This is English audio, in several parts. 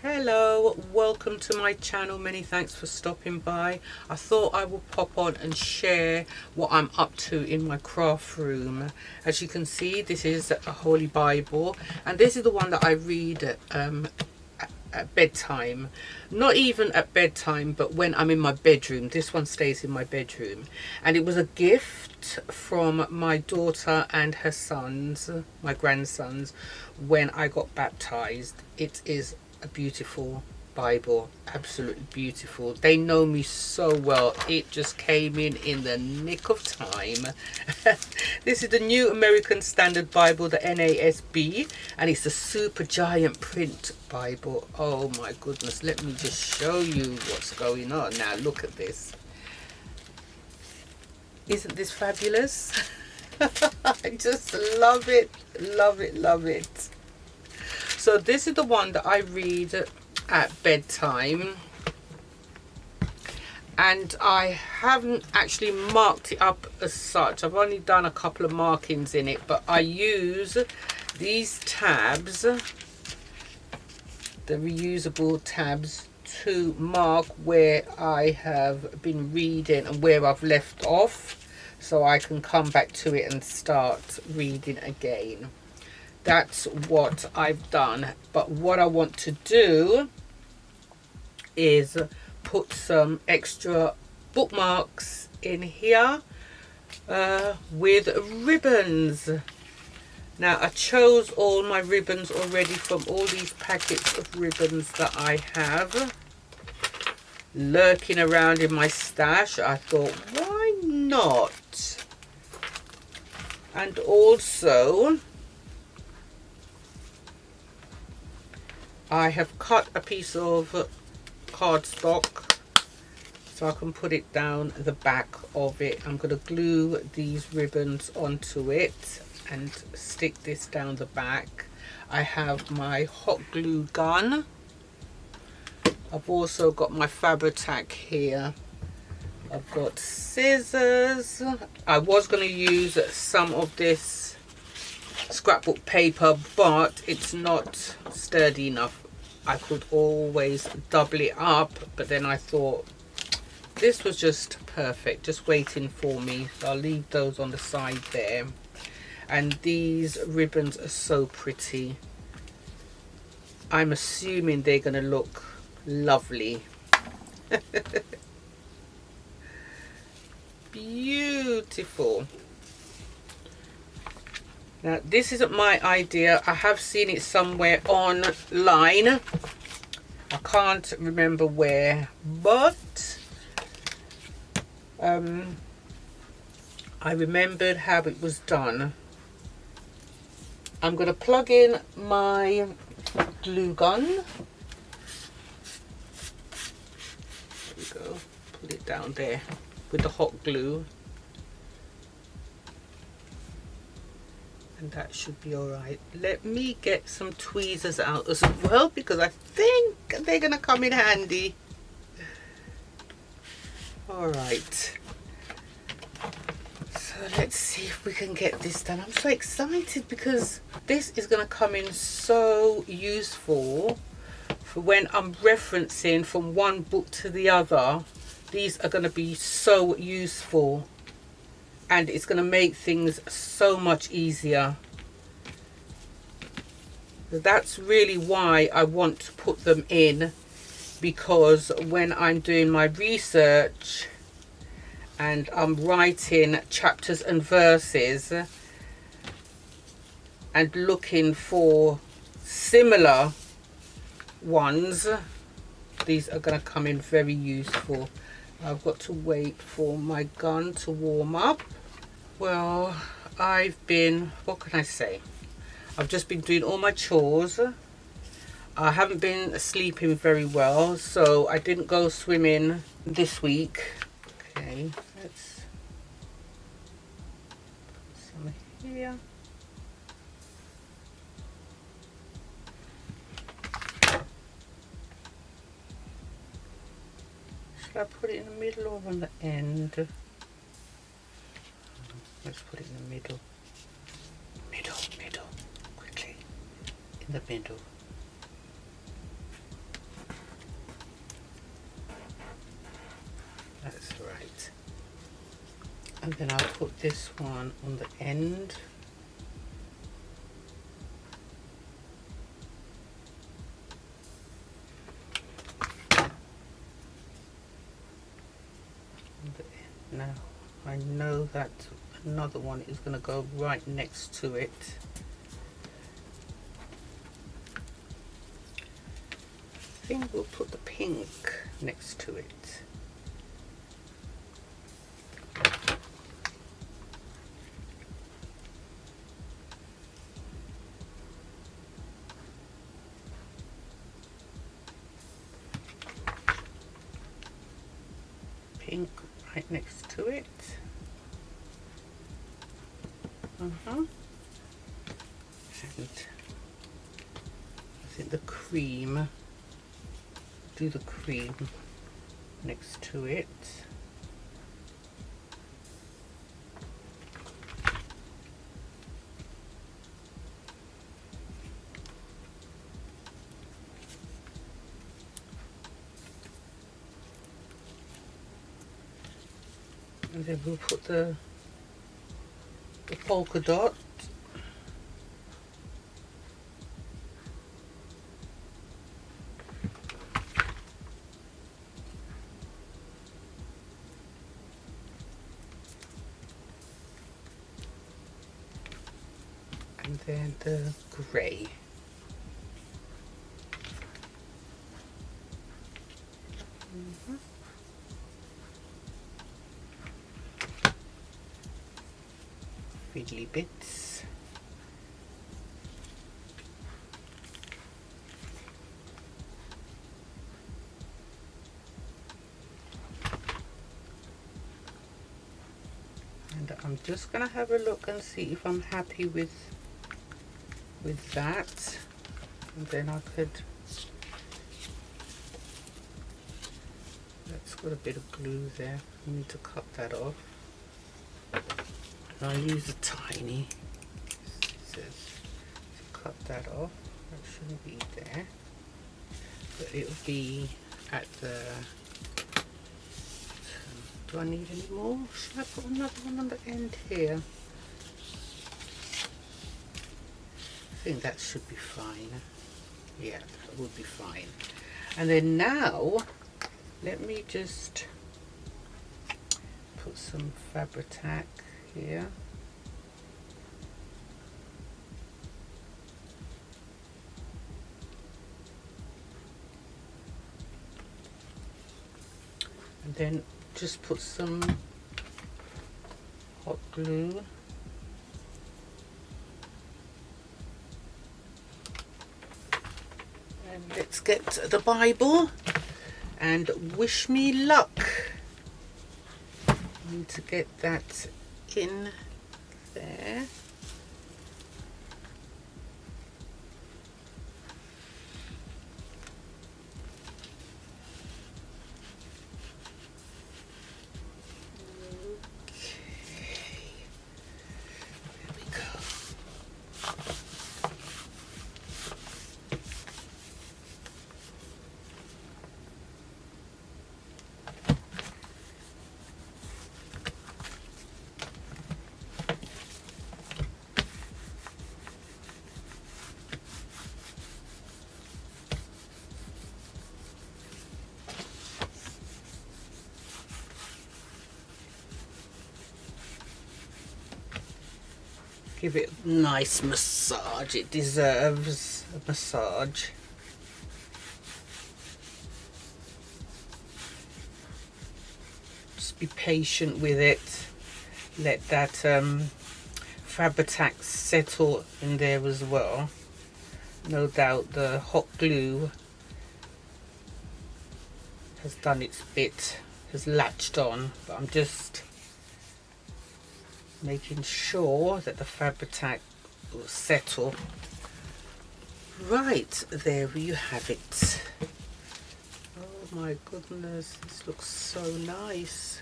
Hello, welcome to my channel. Many thanks for stopping by. I thought I would pop on and share what I'm up to in my craft room. As you can see, this is a Holy Bible, and this is the one that I read at bedtime. Not even at bedtime, but when I'm in my bedroom. This one stays in my bedroom, and it was a gift from my daughter and her sons, my grandsons, when I got baptized. It is a beautiful Bible, absolutely beautiful. They know me so well. It just came in the nick of time. This is the New American Standard Bible, the NASB, and it's a super giant print Bible. Oh my goodness, let me just show you what's going on. Now look at this. Isn't this fabulous? I just love it, love it, love it. So this is the one that I read at bedtime, and I haven't actually marked it up as such. I've only done a couple of markings in it, but I use these tabs, the reusable tabs, to mark where I have been reading and where I've left off, so I can come back to it and start reading again. That's what I've done. But what I want to do is put some extra bookmarks in here with ribbons. Now I chose all my ribbons already from all these packets of ribbons that I have lurking around in my stash. I thought, why not? And also I have cut a piece of cardstock so I can put it down the back of it. I'm going to glue these ribbons onto it and stick this down the back. I have my hot glue gun. I've also got my Fabri-Tac here. I've got scissors. I was going to use some of this scrapbook paper, but it's not sturdy enough. I could always double it up, but then I thought this was just perfect, just waiting for me. So I'll leave those on the side there. And these ribbons are so pretty. I'm assuming they're going to look lovely. Beautiful. Now this isn't my idea. I have seen it somewhere online. I can't remember where, but I remembered how it was done. I'm going to plug in my glue gun. There we go. Put it down there with the hot glue. And that should be all right. Let me get some tweezers out as well, because I think they're gonna come in handy. All right, so let's see if we can get this done. I'm so excited because this is gonna come in so useful for when I'm referencing from one book to the other. These are gonna be so useful, and it's going to make things so much easier. That's really why I want to put them in, because when I'm doing my research and I'm writing chapters and verses and looking for similar ones, these are going to come in very useful. I've got to wait for my gun to warm up. Well, I've been, what can I say? I've just been doing all my chores. I haven't been sleeping very well, so I didn't go swimming this week. Okay, let's put some here. Should I put it in the middle or on the end? Let's put it in the middle. Middle, quickly. In the middle. And then I'll put this one on the end. Now I know that another one is going to go right next to it. I think we'll put the pink next to it. Pink right next to it. And I think the cream, do the cream next to it. And then we'll put the polka dot. And then the grey. Fiddly bits. And I'm just gonna have a look and see if I'm happy with that, and then I could, that's got a bit of glue there, I need to cut that off. And I'll use a tiny scissors to cut that off. That shouldn't be there, but it'll be at the, do I need any more? Should I put another one on the end here? I think that should be fine. Yeah, that would be fine. And then now, let me just put some Fabri-Tac here. And then just put some hot glue. And let's get the Bible and wish me luck. I need to get that in there. Give it a nice massage, it deserves a massage. Just be patient with it, let that Fabri-Tac settle in there as well. No doubt the hot glue has done its bit, has latched on, but I'm just making sure that the Fabri-Tac will settle. Right, there you have it. Oh my goodness, this looks so nice.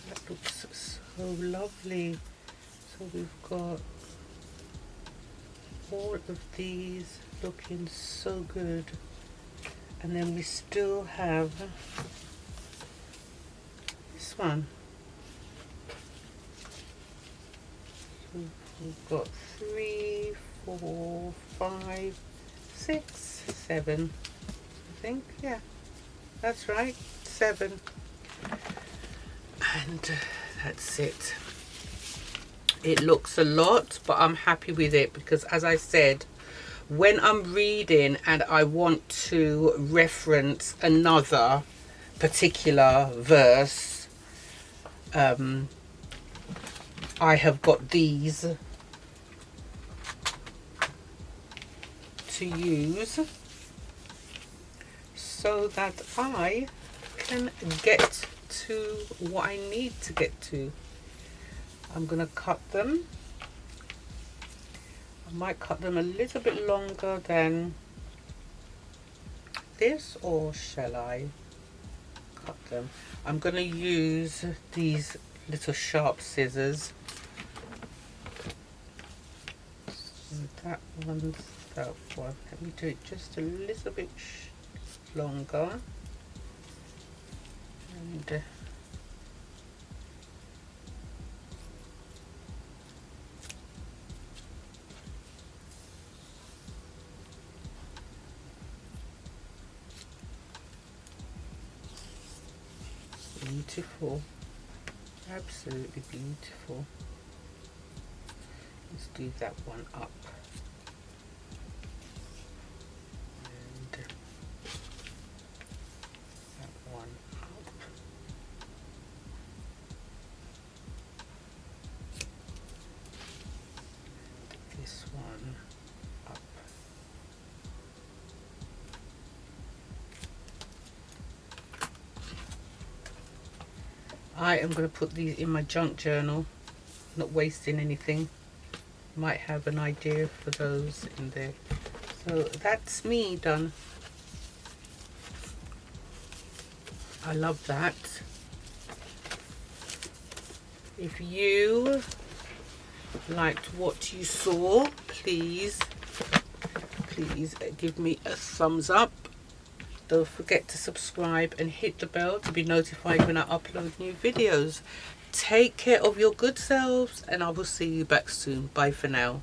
That looks so lovely. So we've got all of these looking so good. And then we still have this one. So we've got 3, 4, 5, 6, 7. I think, yeah, that's right, 7. And that's it. It looks a lot, but I'm happy with it because, as I said, when I'm reading and I want to reference another particular verse, I have got these to use so that I can get to what I need to get to. I'm going to cut them. I might cut them a little bit longer than this, or shall I cut them? I'm going to use these little sharp scissors. So that one's that one. Let me do it just a little bit longer. And beautiful, absolutely beautiful. Let's do that one up. And that one up. And this one up. I am going to put these in my junk journal, not wasting anything. Might have an idea for those in there. So that's me done. I love that. If you liked what you saw, please give me a thumbs up. Don't forget to subscribe and hit the bell to be notified when I upload new videos. Take care of your good selves, and I will see you back soon. Bye for now.